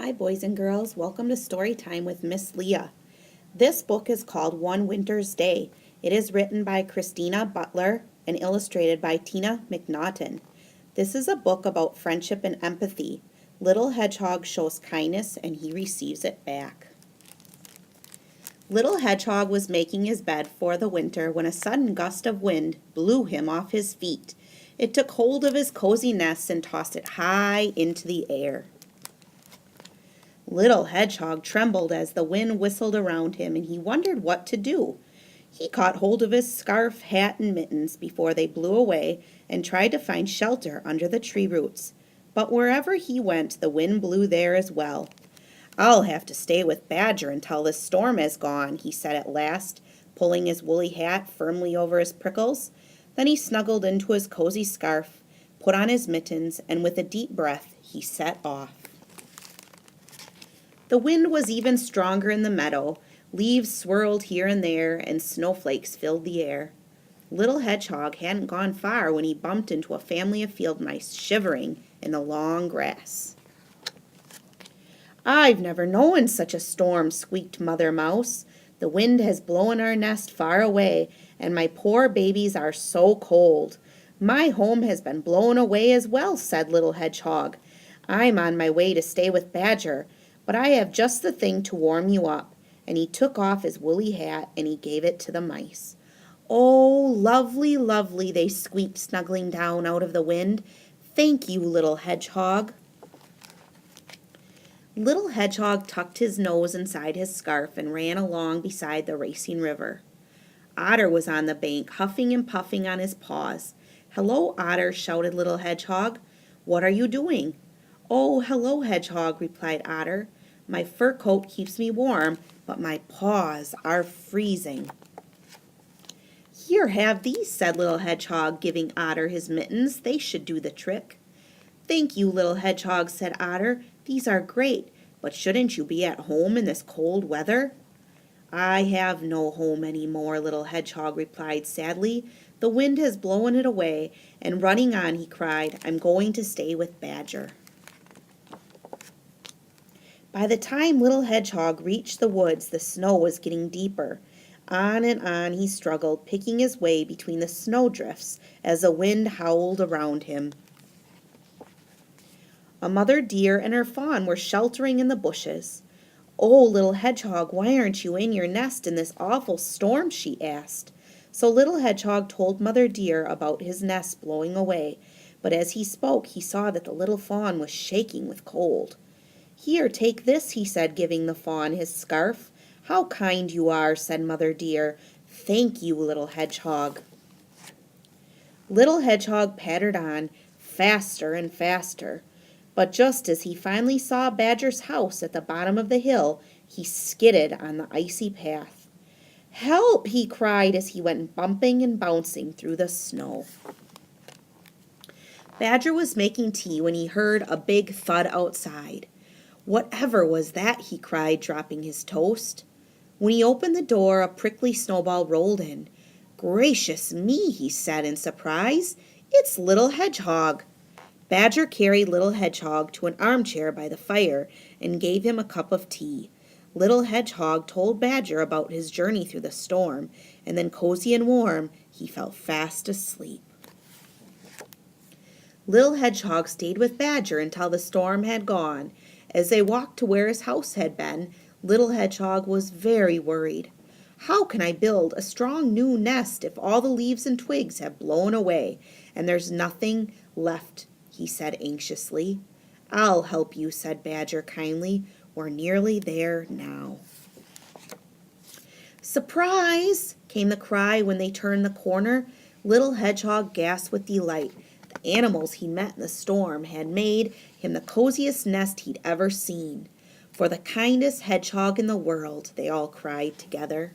Hi, boys and girls. Welcome to Story Time with Miss Leah. This book is called One Winter's Day. It is written by Christina Butler and illustrated by Tina McNaughton. This is a book about friendship and empathy. Little Hedgehog shows kindness and he receives it back. Little Hedgehog was making his bed for the winter when a sudden gust of wind blew him off his feet. It took hold of his cozy nest and tossed it high into the air. Little Hedgehog trembled as the wind whistled around him, and he wondered what to do. He caught hold of his scarf, hat, and mittens before they blew away and tried to find shelter under the tree roots. But wherever he went, the wind blew there as well. "I'll have to stay with Badger until this storm is gone," he said at last, pulling his woolly hat firmly over his prickles. Then he snuggled into his cozy scarf, put on his mittens, and with a deep breath he set off. The wind was even stronger in the meadow. Leaves swirled here and there, and snowflakes filled the air. Little Hedgehog hadn't gone far when he bumped into a family of field mice shivering in the long grass. "I've never known such a storm," squeaked Mother Mouse. "The wind has blown our nest far away, and my poor babies are so cold." "My home has been blown away as well," said Little Hedgehog. "I'm on my way to stay with Badger, but I have just the thing to warm you up." And he took off his woolly hat and he gave it to the mice. "Oh, lovely, lovely," they squeaked, snuggling down out of the wind. "Thank you, Little Hedgehog." Little Hedgehog tucked his nose inside his scarf and ran along beside the racing river. Otter was on the bank, huffing and puffing on his paws. "Hello, Otter," shouted Little Hedgehog. "What are you doing?" "Oh, hello, Hedgehog," replied Otter. "My fur coat keeps me warm, but my paws are freezing." "Here, have these," said Little Hedgehog, giving Otter his mittens. "They should do the trick." "Thank you, Little Hedgehog," said Otter. "These are great, but shouldn't you be at home in this cold weather?" "I have no home any more," Little Hedgehog replied sadly. "The wind has blown it away," and running on he cried, "I'm going to stay with Badger." By the time Little Hedgehog reached the woods, the snow was getting deeper. On and on he struggled, picking his way between the snowdrifts as the wind howled around him. A mother deer and her fawn were sheltering in the bushes. "Oh, Little Hedgehog, why aren't you in your nest in this awful storm?" she asked. So Little Hedgehog told Mother Deer about his nest blowing away, but as he spoke he saw that the little fawn was shaking with cold. "Here, take this," he said, giving the fawn his scarf. "How kind you are," said Mother Deer. "Thank you, Little Hedgehog." Little Hedgehog pattered on, faster and faster. But just as he finally saw Badger's house at the bottom of the hill, he skidded on the icy path. "Help!" he cried as he went bumping and bouncing through the snow. Badger was making tea when he heard a big thud outside. "Whatever was that?" he cried, dropping his toast. When he opened the door, a prickly snowball rolled in. "Gracious me," he said in surprise, "it's Little Hedgehog." Badger carried Little Hedgehog to an armchair by the fire and gave him a cup of tea. Little Hedgehog told Badger about his journey through the storm, and then cozy and warm, he fell fast asleep. Little Hedgehog stayed with Badger until the storm had gone. As they walked to where his house had been, Little Hedgehog was very worried. "How can I build a strong new nest if all the leaves and twigs have blown away, and there's nothing left?" he said anxiously. "I'll help you," said Badger kindly. "We're nearly there now." "Surprise!" came the cry when they turned the corner. Little Hedgehog gasped with delight. The animals he met in the storm had made him the coziest nest he'd ever seen. "For the kindest hedgehog in the world," they all cried together.